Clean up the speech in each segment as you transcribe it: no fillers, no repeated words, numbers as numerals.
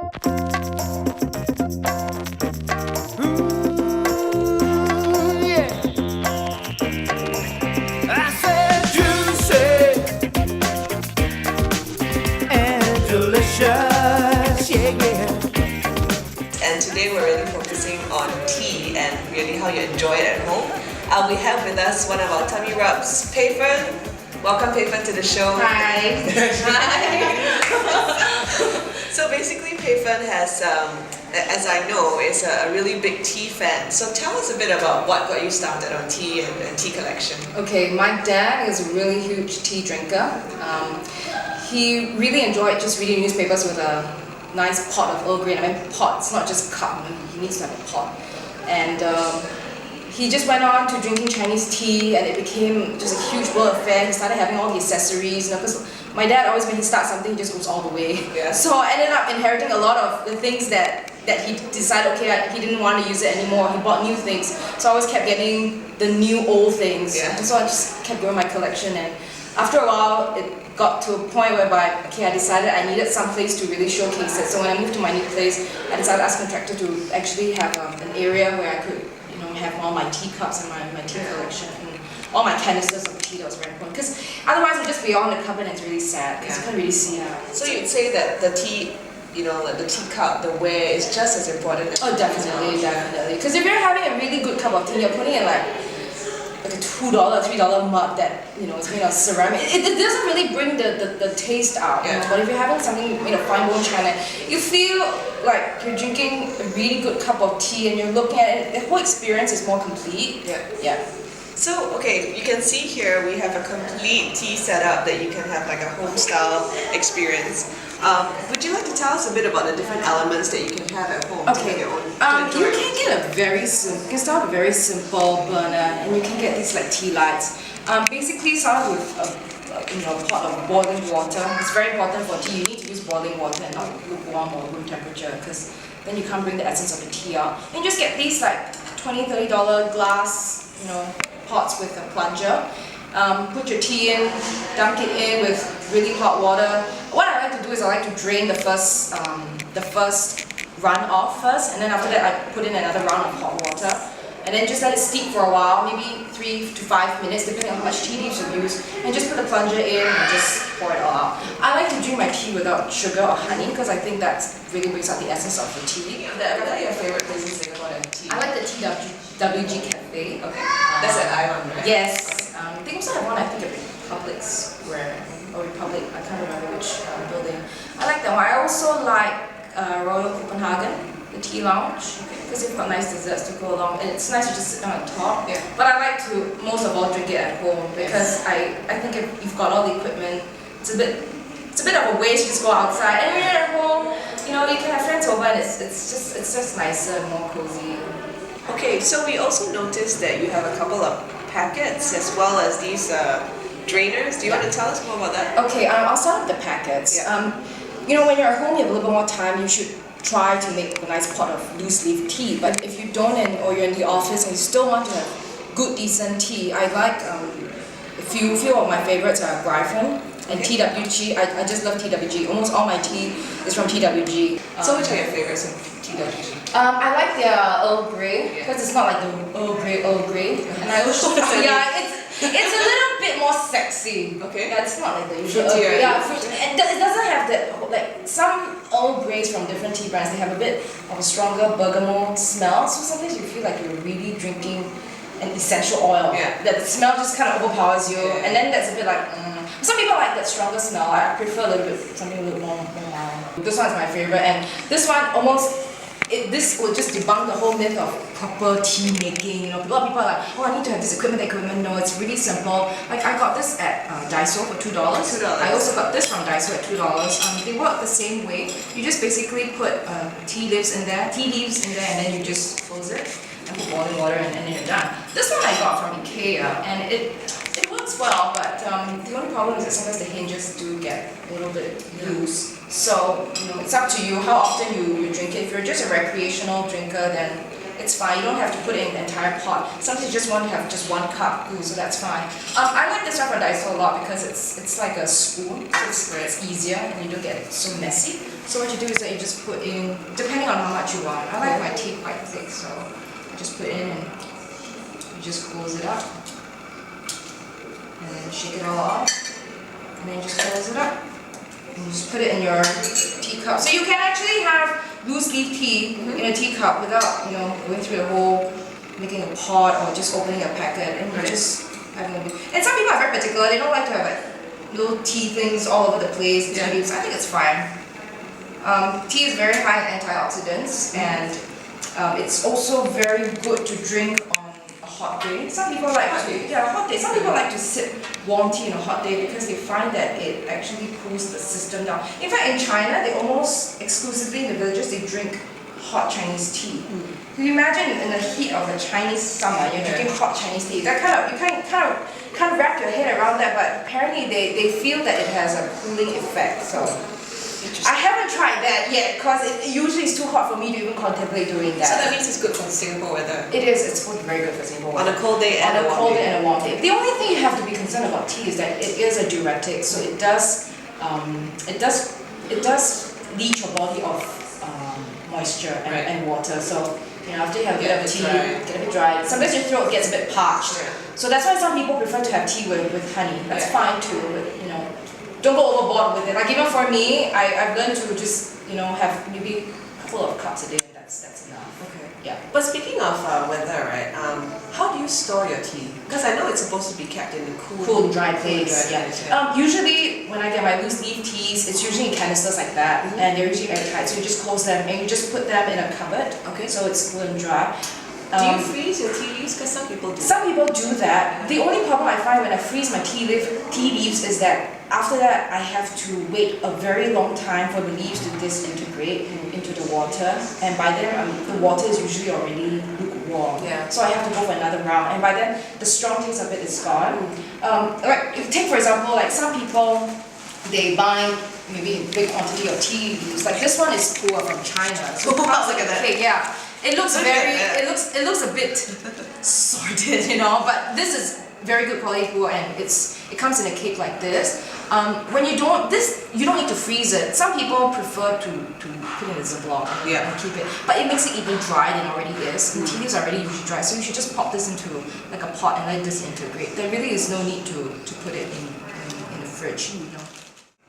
Delicious, yeah, yeah. And today we're really focusing on tea and really how you enjoy it at home. We have with us one of our tummy rubs, Pei Fen. Welcome, Pei Fen, to the show. Hi. Hi. So basically, Pei Fen has, as I know, is a really big tea fan. So tell us a bit about what got you started on tea and tea collection. Okay, my dad is a really huge tea drinker. He really enjoyed just reading newspapers with a nice pot of Earl Grey. I mean pot, it's not just a cup, he needs to have a pot. And he just went on to drinking Chinese tea and it became just a huge world affair. He started having all the accessories, because my dad always, when he starts something, he just goes all the way. Yeah. So I ended up inheriting a lot of the things that he decided, okay, he didn't want to use it anymore. He bought new things. So I always kept getting the new old things. Yeah. And so I just kept growing my collection, and after a while, it got to a point whereby, okay, I decided I needed some place to really showcase it. So when I moved to my new place, I decided to ask a contractor to actually have an area where I could, have all my teacups and my tea collection and all my canisters of tea. That was very important, because otherwise it would just be on the cupboard and it's really sad because you can't really see it. So you'd say that the tea, like the teacup, the wear is just as important as definitely. Because if you're having a really good cup of tea, you're putting in like a $2, $3 mug that is made of ceramic. It doesn't really bring the taste out. Yeah. But if you're having something made of fine bone china, you feel like you're drinking a really good cup of tea and you're looking at it. The whole experience is more complete. Yeah. So, okay, you can see here we have a complete tea setup that you can have like a home style experience. Would you like to tell us a bit about the different elements that you can have at home to make your own? You can get a you can start with a very simple burner, and you can get these like tea lights. Basically start with a pot of boiling water. It's very important for tea. You need to use boiling water and not lukewarm or room temperature, because then you can't bring the essence of the tea out. And just get these like $20, $30 glass, pots with a plunger. Put your tea in, dunk it in with really hot water. What I like to do is I like to drain the first run off first, and then after that I put in another round of hot water, and then just let it steep for a while, maybe 3 to 5 minutes depending on how much tea leaves you use, and just put the plunger in and just pour it all out. I like to drink my tea without sugar or honey because I think that really brings out the essence of the tea. What are your favorite places in Singapore to have tea? I like the TWG Cafe. Okay, that's at Island, right? Yes. They also have one, I think, at Republic, I can't remember which building. I like that one. I also like Royal Copenhagen, the tea lounge, because they've got nice desserts to go along, and it's nice to just sit down and talk. Yeah. But I like to, most of all, drink it at home, because I think if you've got all the equipment, it's a bit of a waste to just go outside. And when you're at home, you can have friends over, and it's just nicer and more cozy. Okay, so we also noticed that you have a couple of packets as well as these drainers. Do you want to tell us more about that? Okay, I'll start with the packets. Yeah. When you're at home, you have a little bit more time, you should try to make a nice pot of loose leaf tea. But if you don't, or you're in the office and you still want to have good, decent tea, I like, a few of my favorites are Pei and TWG. I just love TWG. Almost all my tea is from TWG. So which are your favorites of TWG? I like their Earl Grey, because it's not like the Earl Grey. And I also, it's a little bit more sexy. Okay. Yeah, it's not like the usual Earl Grey. Yeah, and it doesn't have that, like, some Earl Greys from different tea brands, they have a bit of a stronger bergamot smell, so sometimes you feel like you're really drinking an essential oil. Yeah. That the smell just kind of overpowers you, and then that's a bit like, Some people like that stronger smell. I prefer a little bit, something a little more mild. This one is my favorite, and this one this will just debunk the whole myth of proper tea making. A lot of people are like, oh, I need to have this equipment, that equipment. No, it's really simple. Like, I got this at Daiso for $2. I also got this from Daiso at $2. They work the same way. You just basically put tea leaves in there, and then you just close it and put boiling water, and then you're done. This one I got from IKEA, and it works well, but the only problem is that sometimes the hinges do get a little bit loose. So, it's up to you how often you drink it. If you're just a recreational drinker, then it's fine. You don't have to put it in the entire pot. Sometimes you just want to have just one cup, so that's fine. I like this one from Daiso a lot because it's like a spoon, so it's easier and you don't get it so messy. So what you do is that you just put in, depending on how much you want. I like my tea quite thick, so you just put in and you just close it up. And then shake it all off. And then just close it up. And you just put it in your teacup. So you can actually have loose leaf tea in a teacup without, going through the whole making a pot or just opening a packet. And you just having a bit. And some people are very particular. They don't like to have like little tea things all over the place. So I think it's fine. Tea is very high in antioxidants, and it's also very good to drink on a hot day. Some people like hot day. Some people like to sip warm tea on a hot day because they find that it actually cools the system down. In fact, in China, they almost exclusively in the villages they drink hot Chinese tea. Can you imagine in the heat of a Chinese summer, you're drinking hot Chinese tea? That you can't wrap your head around that, but apparently they feel that it has a cooling effect. So I haven't tried that yet because it usually is too hot for me to even contemplate doing that. So that means it's good for Singapore weather. It is. It's very good for Singapore weather. On a cold day and a cold day and a warm day. The only thing you have to be concerned about tea is that it is a diuretic, so it does leach your body of moisture and water. So after you have a bit of tea, get a bit dry. Sometimes your throat gets a bit parched. So that's why some people prefer to have tea with honey. That's fine too, but don't go overboard with it. Like even for me, I've learned to just have maybe a couple of cups a day, and that's enough. Okay. Yeah. But speaking of weather, right? How do you store your tea? Because I know it's supposed to be kept in a cool, dry place. Usually when I get my loose leaf teas, it's usually in canisters like that, and they're usually airtight. So you just close them and you just put them in a cupboard. Okay. So it's cool and dry. Do you freeze your tea leaves? Because some people do. Some people do that. The only problem I find when I freeze my tea leaves is that after that I have to wait a very long time for the leaves to disintegrate into the water, and by then the water is usually already lukewarm. So I have to go for another round, and by then the strong taste of it is gone. Take for example, like some people, they buy maybe a big quantity of tea leaves. Like this one is poor from China. So look at that. Okay, yeah. It looks it looks a bit sordid, but this is very good quality poor, and it comes in a cake like this. When you don't need to freeze it. Some people prefer to put it in a Ziploc and keep it, but it makes it even drier than it already is. The tea leaves are already usually dry, so you should just pop this into like a pot and let it disintegrate. There really is no need to put it in the fridge.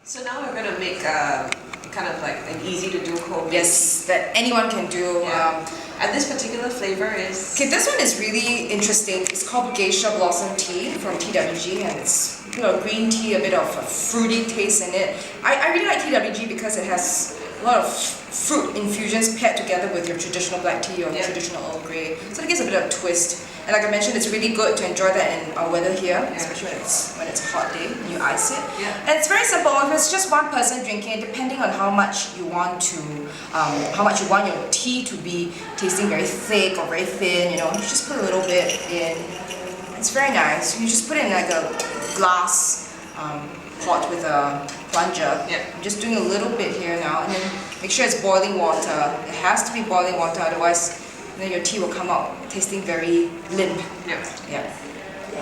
So now we're gonna make kind of like an easy to do homemade. Yes, that anyone can do. And this particular flavor is... Okay, this one is really interesting. It's called Geisha Blossom Tea from TWG, and it's green tea, a bit of a fruity taste in it. I really like TWG because it has a lot of fruit infusions paired together with your traditional black tea or traditional Earl Grey. So it gives a bit of a twist. And like I mentioned, it's really good to enjoy that in our weather here, especially when it's a hot day and you ice it. And it's very simple. If it's just one person drinking it, depending on how much you want your tea to be tasting very thick or very thin, you just put a little bit in. It's very nice. You just put it in like a glass pot with a plunger. I'm just doing a little bit here now, and then make sure it's boiling water. It has to be boiling water, otherwise then your tea will come out tasting very limp.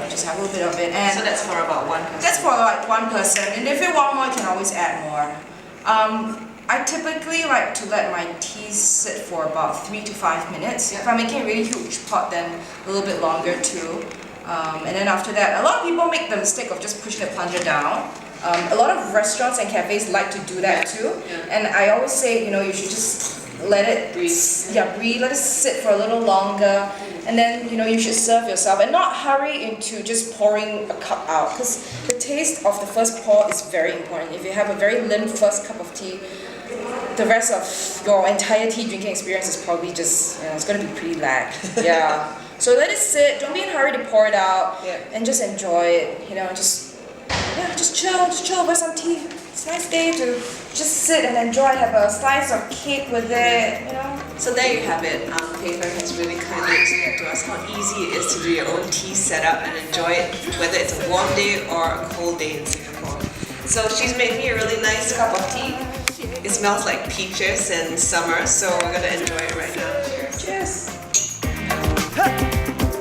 Just have a little bit of it. And so that's for about one person? That's for like one person, and if you want more, you can always add more. I typically like to let my teas sit for about 3 to 5 minutes. If I'm making a really huge pot, then a little bit longer too. And then after that, a lot of people make the mistake of just pushing the plunger down. A lot of restaurants and cafes like to do that too. And I always say, you should just let it breathe, let it sit for a little longer, and then you should serve yourself and not hurry into just pouring a cup out, because the taste of the first pour is very important. If you have a very limp first cup of tea, the rest of your entire tea drinking experience is probably just it's going to be pretty lag. So let it sit, don't be in a hurry to pour it out, and just enjoy it, just chill over some tea. It's a nice day to just sit and enjoy, have a slice of cake with it, So there you have it. Pei Fen has really kindly explained to us how easy it is to do your own tea setup and enjoy it, whether it's a warm day or a cold day in Singapore. So she's made me a really nice cup of tea. It smells like peaches in summer, so we're gonna enjoy it right now. Cheers!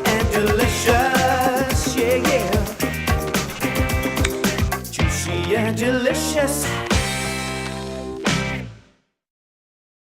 And delicious, Juicy and delicious.